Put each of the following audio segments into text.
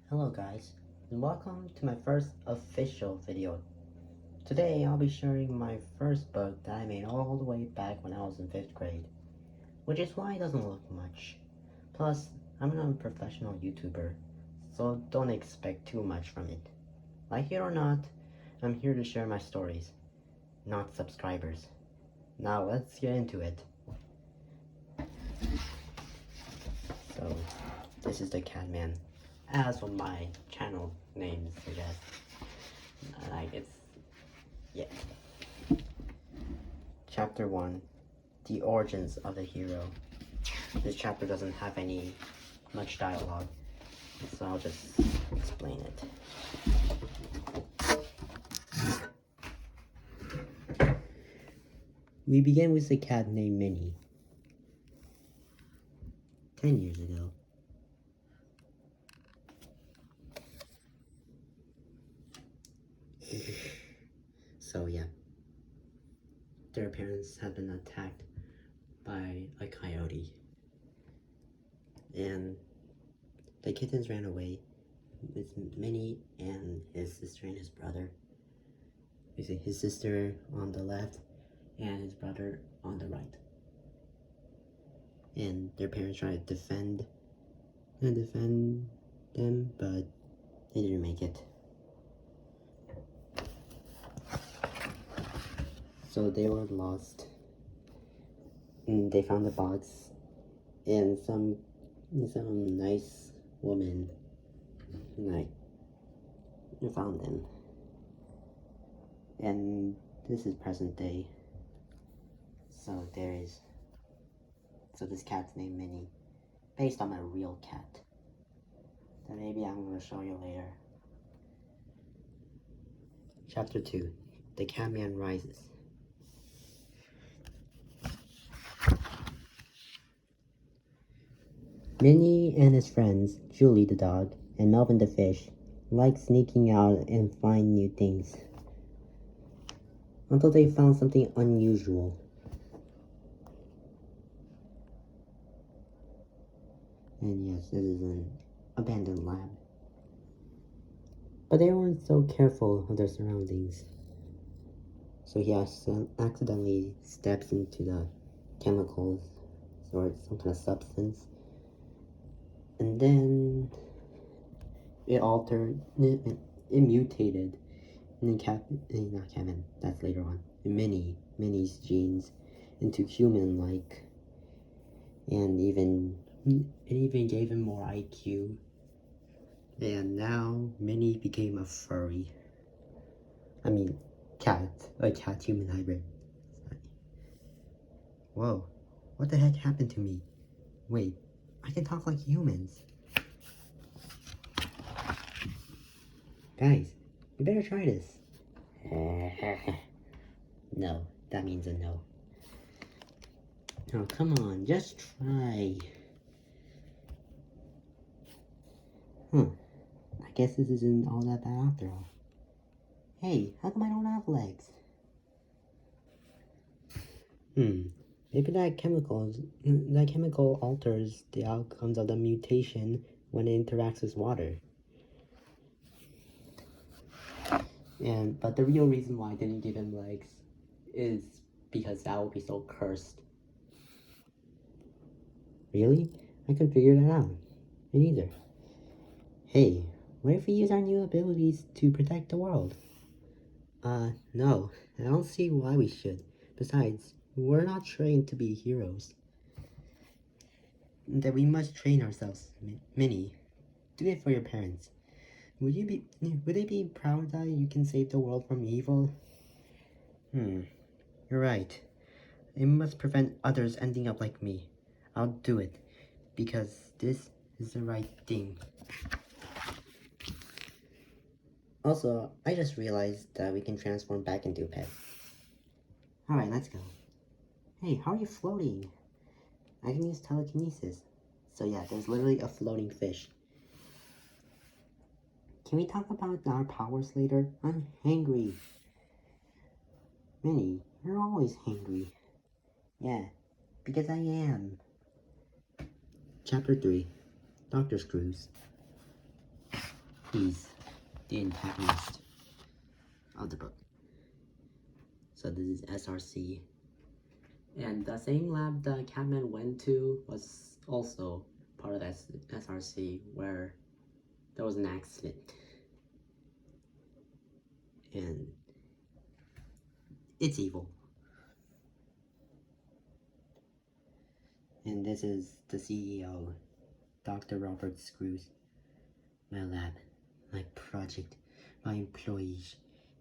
Hello guys, and welcome to my first official video. Today I'll be sharing my first book that I made all the way back when I was in 5th grade, which is why it doesn't look much. Plus, I'm an unprofessional YouTuber, so don't expect too much from it. Like it or not, I'm here to share my stories, not subscribers. Now let's get into it. So, this is the Catman, as what my channel name suggests. Yeah. Chapter 1, The Origins of the Hero. This chapter doesn't have any much dialogue, so I'll just explain it. We begin with a cat named Minnie. 10 years ago. So yeah, their parents had been attacked by a coyote, and the kittens ran away with Minnie and his sister and his brother. You see his sister on the left and his brother on the right. And their parents tried to defend them, but they didn't make it. So they were lost. And they found the box, and some nice woman found them. And this is present day. So this cat's named Minnie, based on a real cat that maybe I'm going to show you later. Chapter 2, The Catman Rises. Minnie and his friends, Julie the dog and Melvin the fish, like sneaking out and find new things. Until they found something unusual. And yes, this is an abandoned lab. But they weren't so careful of their surroundings. So he accidentally steps into the chemicals or some kind of substance. And then it mutated in not Catman, that's later on. Minnie's genes into human-like. And it even gave him more IQ. And now Minnie became a furry. I mean, a cat-human hybrid. Whoa, what the heck happened to me? Wait, I can talk like humans. Guys, you better try this. No, that means a no. Oh, come on, just try. I guess this isn't all that bad after all. Hey, how come I don't have legs? Maybe that chemical alters the outcomes of the mutation when it interacts with water. But the real reason why I didn't give him legs is because that would be so cursed. Really? I couldn't figure that out. Me neither. Hey, what if we use our new abilities to protect the world? No. I don't see why we should. Besides, we're not trained to be heroes. That we must train ourselves. Minnie, do it for your parents. Would they be proud that you can save the world from evil? You're right. I must prevent others ending up like me. I'll do it, because this is the right thing. Also, I just realized that we can transform back into a pet. Alright, let's go. Hey, how are you floating? I can use telekinesis. So yeah, there's literally a floating fish. Can we talk about our powers later? I'm hangry. Minnie, you're always hangry. Yeah, because I am. Chapter 3, Dr. Screws. He's the antagonist of the book. So this is SRC. And the same lab that Catman went to was also part of SRC, where there was an accident. And it's evil. And this is the CEO, Dr. Robert Screws. My lab, my project, my employees,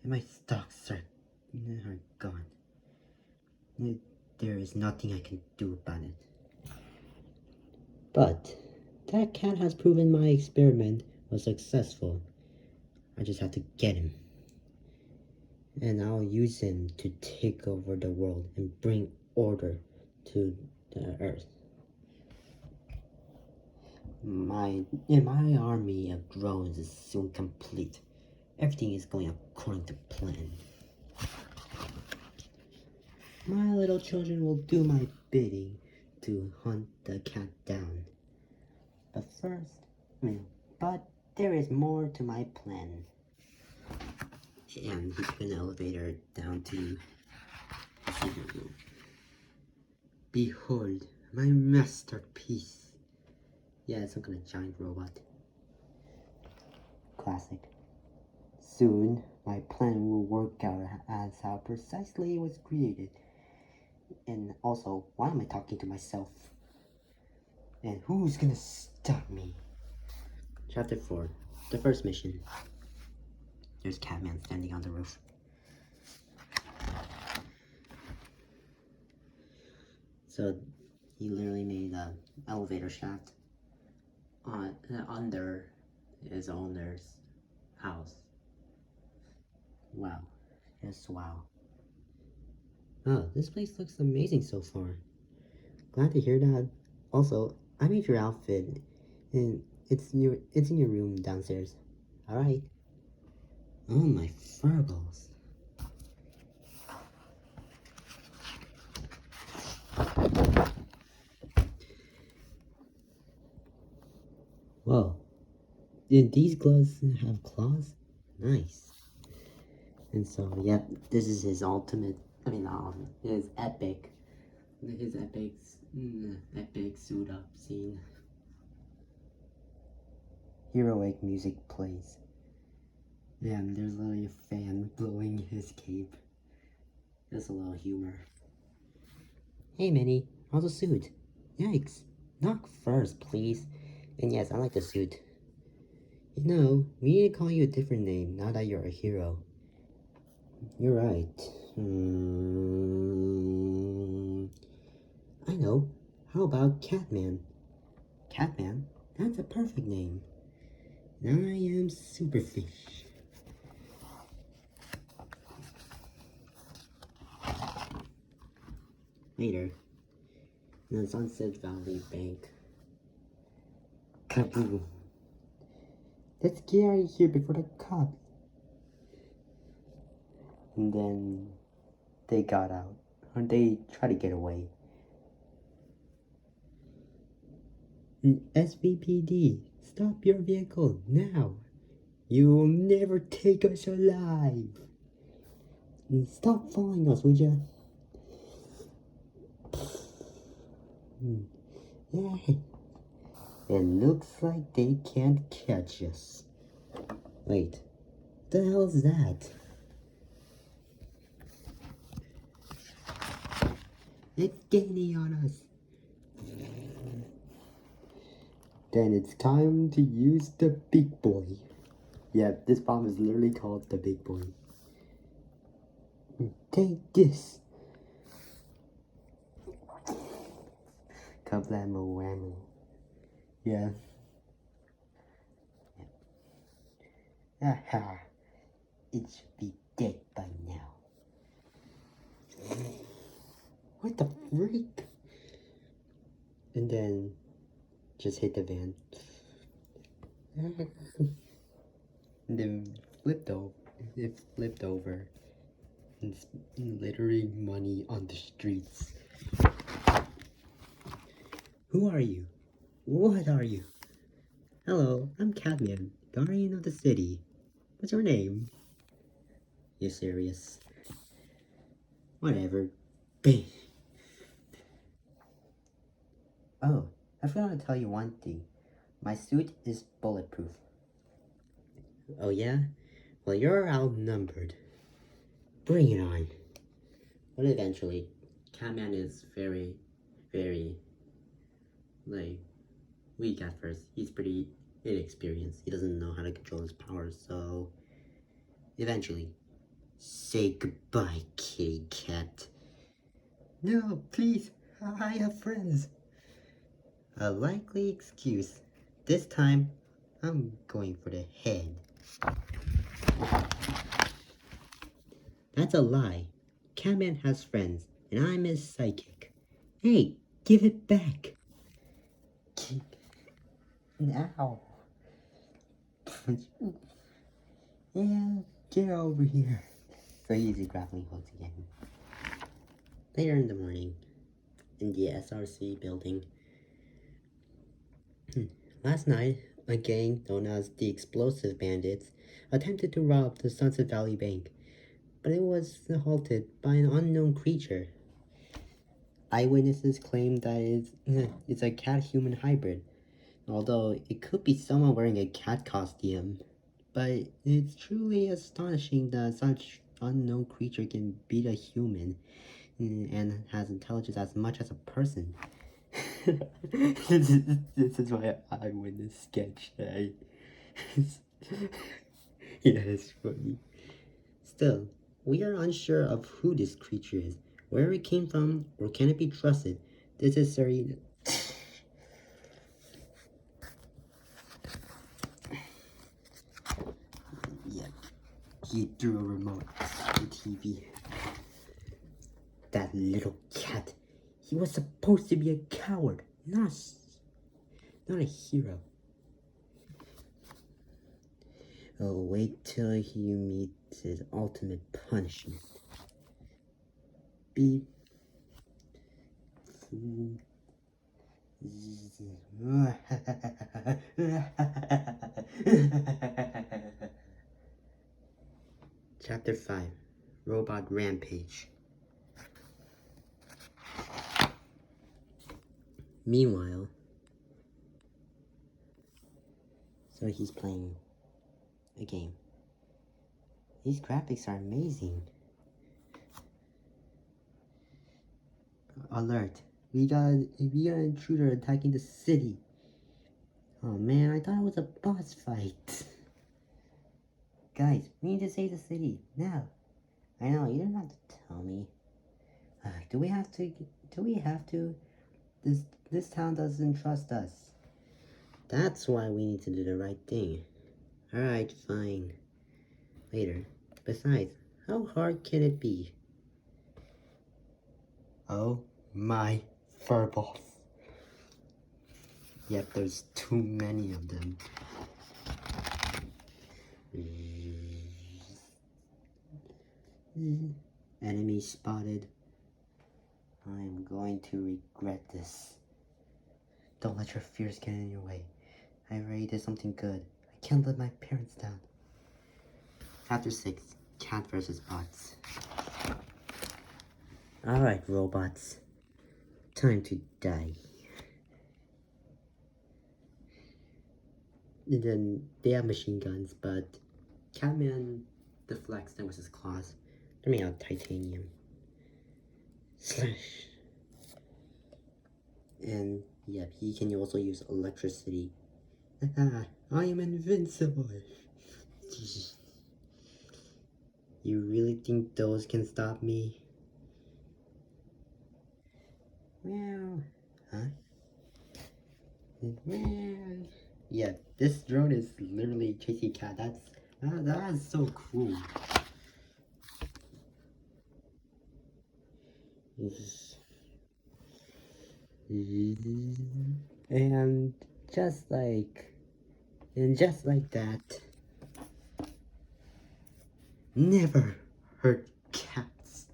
and my stocks are gone. There is nothing I can do about it. But that cat has proven my experiment was successful. I just have to get him. And I'll use him to take over the world and bring order to the earth. My army of drones is soon complete. Everything is going according to plan. My little children will do my bidding to hunt the cat down. But there is more to my plan. And he took an elevator down to the secret room. Behold, my masterpiece. Yeah, it's some kind of giant robot. Classic. Soon, my plan will work out as how precisely it was created. And also, why am I talking to myself? And who's gonna stop me? Chapter 4. The first mission. There's Catman standing on the roof. So, he literally made an elevator shaft under his owner's house. Wow. Yes, wow. Oh, this place looks amazing so far. Glad to hear that. Also, I made your outfit, and it's in your room downstairs. Alright. Oh, my fur balls. Whoa. Did these gloves have claws? Nice. And so, yep, this is his ultimate, his epic suit up scene. Heroic music plays. Yeah, and there's literally a fan blowing his cape. Just a little humor. Hey Minnie, how's the suit? Yikes. Knock first, please. And yes, I like the suit. You know, we need to call you a different name now that you're a hero. You're right. I know. How about Catman? Catman? That's a perfect name. I am Superfish. Later, in the Sunset Valley Bank. Kaboom. Let's get out of here before the cops. And then they got out. Or they tried to get away. SVPD, stop your vehicle now. You will never take us alive. And stop following us, would you? Yeah. It looks like they can't catch us. Wait, what the hell is that? It's gaining on us. Then it's time to use the big boy. Yeah, this bomb is literally called the big boy. Take this. Kablamo whammo. Yeah. Aha. It should be dead by now. What the freak? And then just hit the van. And then it flipped over. And it's littering money on the streets. Who are you? What are you? Hello, I'm Catman. guardian of the city. What's your name? You serious? Whatever. Oh, I forgot to tell you one thing. My suit is bulletproof. Oh yeah? Well, you're outnumbered. Bring it on. But eventually, Catman is very, like, weak at first. He's pretty inexperienced. He doesn't know how to control his powers, so... Eventually, say goodbye, kitty cat. No, please, I have friends. A likely excuse. This time, I'm going for the head. That's a lie. Catman has friends, and I'm his psychic. Hey, give it back. Now. Yeah, get over here. So easy grappling hooks again. Later in the morning, in the SRC building. Last night, a gang known as the Explosive Bandits attempted to rob the Sunset Valley Bank, but it was halted by an unknown creature. Eyewitnesses claim that it's a cat-human hybrid, although it could be someone wearing a cat costume. But it's truly astonishing that such unknown creature can beat a human and has intelligence as much as a person. This is my eyewitness sketch. Yeah, it's funny. Still, we are unsure of who this creature is, where it came from, or can it be trusted. This is Serena. Yeah, he threw a remote to the TV. That little cat. He was supposed to be a coward, not a hero. Oh, wait till he meets his ultimate punishment. Beep. Chapter 5 Robot Rampage. Meanwhile, so he's playing a game. These graphics are amazing. Alert! We got an intruder attacking the city. Oh man, I thought it was a boss fight. Guys, we need to save the city now. I know you don't have to tell me. Do we have to? This town doesn't trust us. That's why we need to do the right thing. Alright, fine. Later. Besides, how hard can it be? Oh my furballs. Yep, there's too many of them. Enemy spotted. I am going to regret this. Don't let your fears get in your way. I already did something good. I can't let my parents down. Chapter 6 Cat vs. Bots. Alright, robots. Time to die. And then they have machine guns, but Catman deflects them with his claws. They're made out of titanium. Slash. And yep, he can also use electricity. I am invincible. You really think those can stop me? Meow. Huh? Meow. Yeah, this drone is literally chasing a cat. That is so cool. And just like that, never hurt cats.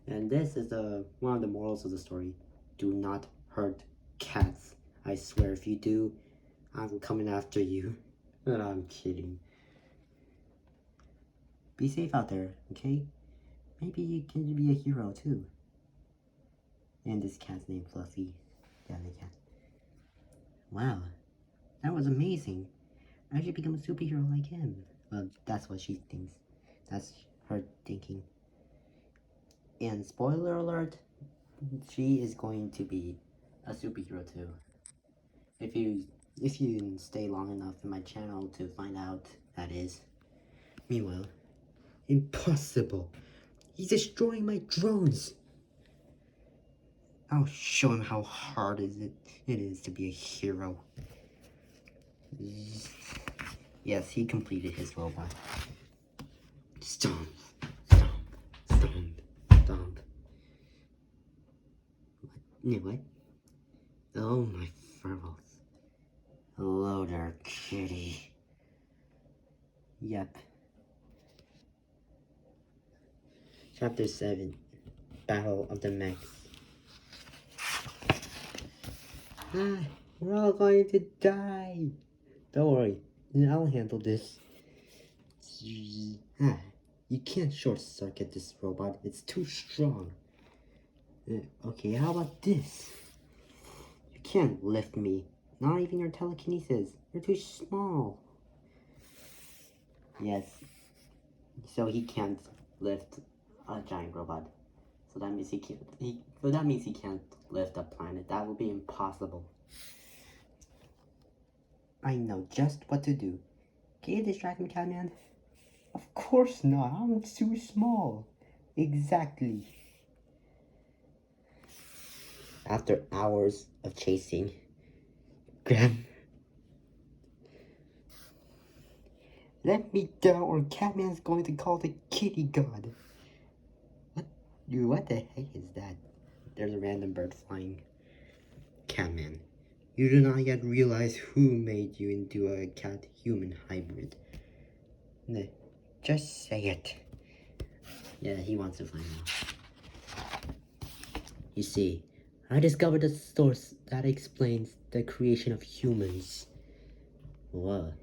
And this is one of the morals of the story. Do not hurt cats. I swear if you do, I'm coming after you. No, I'm kidding. Be safe out there, okay? Maybe you can be a hero too. And this cat's named Fluffy. The other cat. Wow, that was amazing. I should become a superhero like him. Well, that's what she thinks. That's her thinking. And spoiler alert, she is going to be a superhero too. If you stay long enough in my channel to find out, that is. Meanwhile, impossible. He's destroying my drones. I'll show him how hard it is to be a hero. Yes, he completed his robot. Stomp, stomp, stomp, stomp. What? Oh, my furballs. Hello there, kitty. Yep. Chapter 7. Battle of the Mechs. We're all going to die. Don't worry, I'll handle this. You can't short circuit this robot. It's too strong. Okay, how about this? You can't lift me. Not even your telekinesis. You're too small. Yes. So he can't lift a giant robot. So that means he can't lift a planet. That would be impossible. I know just what to do. Can you distract me, Catman? Of course not. I'm too small. Exactly. After hours of chasing, let me down or Catman's going to call the kitty god. What the heck is that? There's a random bird flying. Catman, you do not yet realize who made you into a cat-human hybrid. Just say it. Yeah, he wants to find out. You see, I discovered the source that explains the creation of humans. Whoa.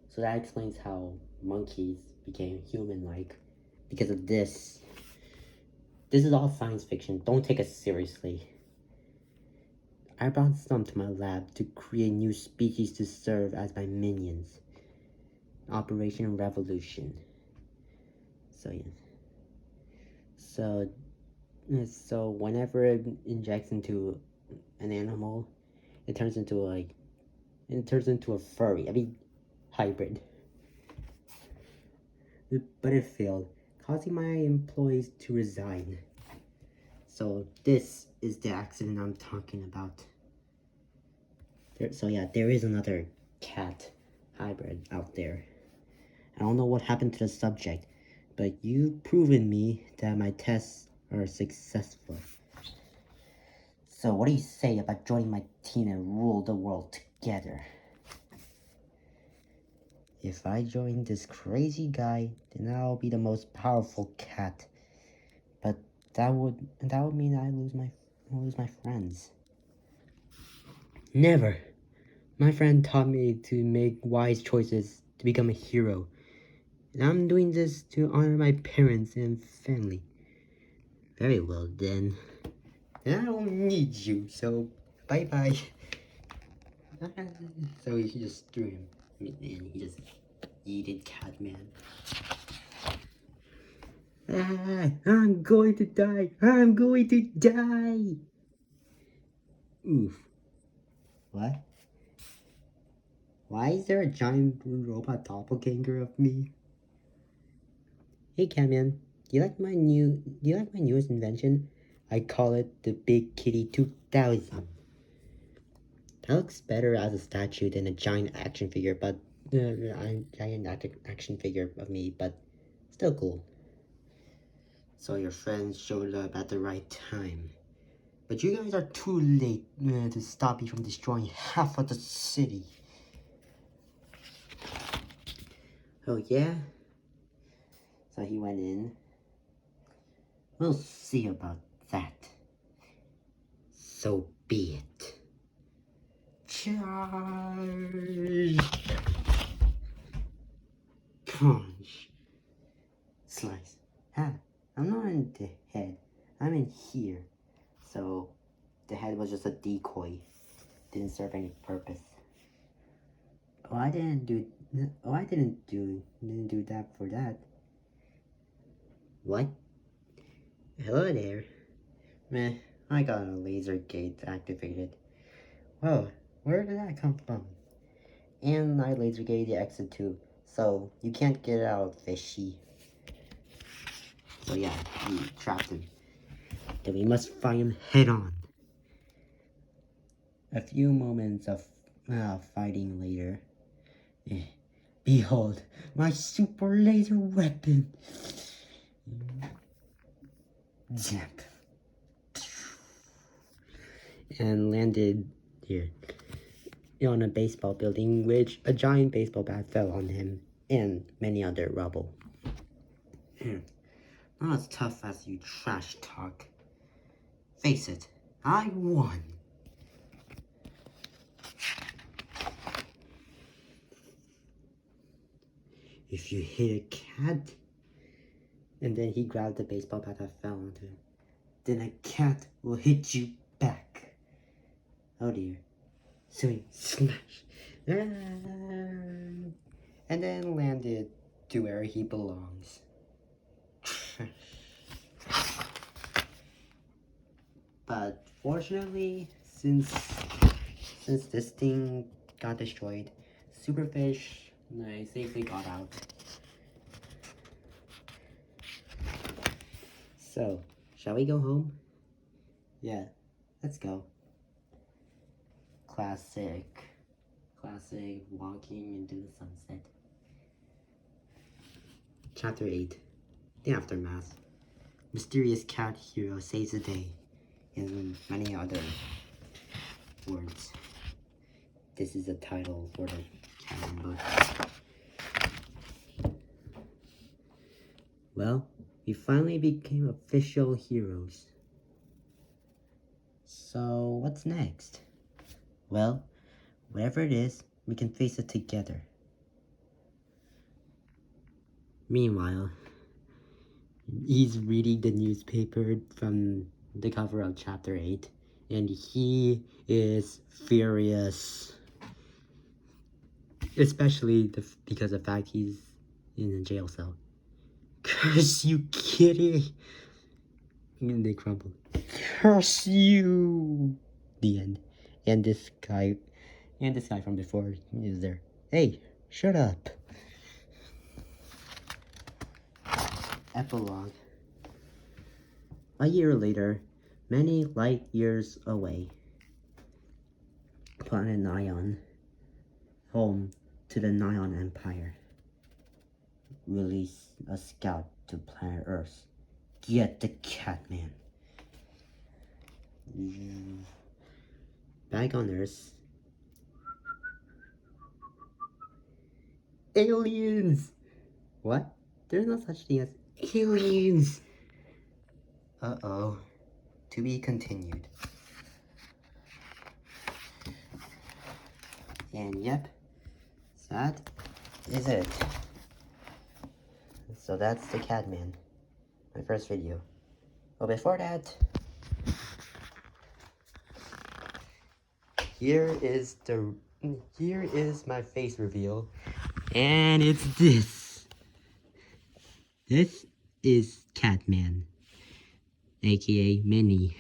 So that explains how monkeys became human-like. Because of this. This is all science fiction. Don't take it seriously. I brought some to my lab to create new species to serve as my minions. Operation Revolution. So yeah. So whenever it injects into an animal, it turns into a furry. Hybrid. But it failed, causing my employees to resign. So this is the accident I'm talking about. There is another cat hybrid out there. I don't know what happened to the subject, but you've proven me that my tests are successful. So what do you say about joining my team and rule the world together? If I join this crazy guy, then I'll be the most powerful cat. But that would mean I lose my friends. Never. My friend taught me to make wise choices to become a hero. And I'm doing this to honor my parents and family. Very well then. And I don't need you, so bye-bye. So he just threw him, and he just yeeted Catman. I'm going to die! I'm going to die! Oof. What? Why is there a giant robot doppelganger of me? Hey Catman, do you like my newest invention? I call it the Big Kitty 2000. That looks better as a statue than a giant action figure, but action figure of me, but still cool. So your friends showed up at the right time. But you guys are too late to stop me from destroying half of the city. Oh yeah? So he went in. We'll see about that. So be it. Charge! crunch, slice. Ah, I'm not in the head. I'm in here. So the head was just a decoy. Didn't serve any purpose. Oh, I didn't do that for that. What? Hello there. Meh, I got a laser gate activated. Whoa, where did that come from? And I laser gate the exit too, so you can't get out, fishy. So yeah, we trapped him. Then we must fight him head on. A few moments of fighting later, behold my super laser weapon. Zap. And landed here on a baseball building, which a giant baseball bat fell on him and many other rubble. Not as tough as you trash talk. Face it, I won. If you hit a cat, and then he grabbed the baseball bat that fell onto him, then a cat will hit you back. Oh dear. Swing, smash. And then landed to where he belongs. But fortunately, since this thing got destroyed, Superfish safely got out. So, shall we go home? Yeah, let's go. Classic walking into the sunset. Chapter 8, The Aftermath. Mysterious cat hero saves the day, and many other words. This is the title for the canon book. Well, we finally became official heroes. So, what's next? Well, whatever it is, we can face it together. Meanwhile, he's reading the newspaper from the cover of chapter 8, and he is furious. Especially because of the fact he's in a jail cell. Curse you, kitty! And they crumble. Curse you! The end. And this guy from before is there. Hey, shut up. Epilogue. A year later, many light years away, planet Nion, home to the Nion Empire, release a scout to planet Earth. Get the Catman. Back on Earth. Aliens! What? There's no such thing as aliens! Uh-oh. To be continued. And yep, that is it. So that's the Catman. My first video. Well, before that, here is my face reveal, and it's this. This is Catman, aka Minnie.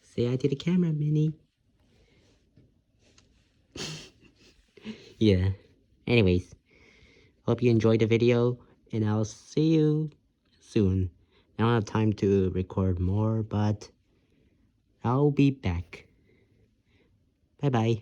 Say hi to the camera, Minnie. Yeah. Anyways, hope you enjoyed the video, and I'll see you soon. I don't have time to record more, but I'll be back. Bye-bye.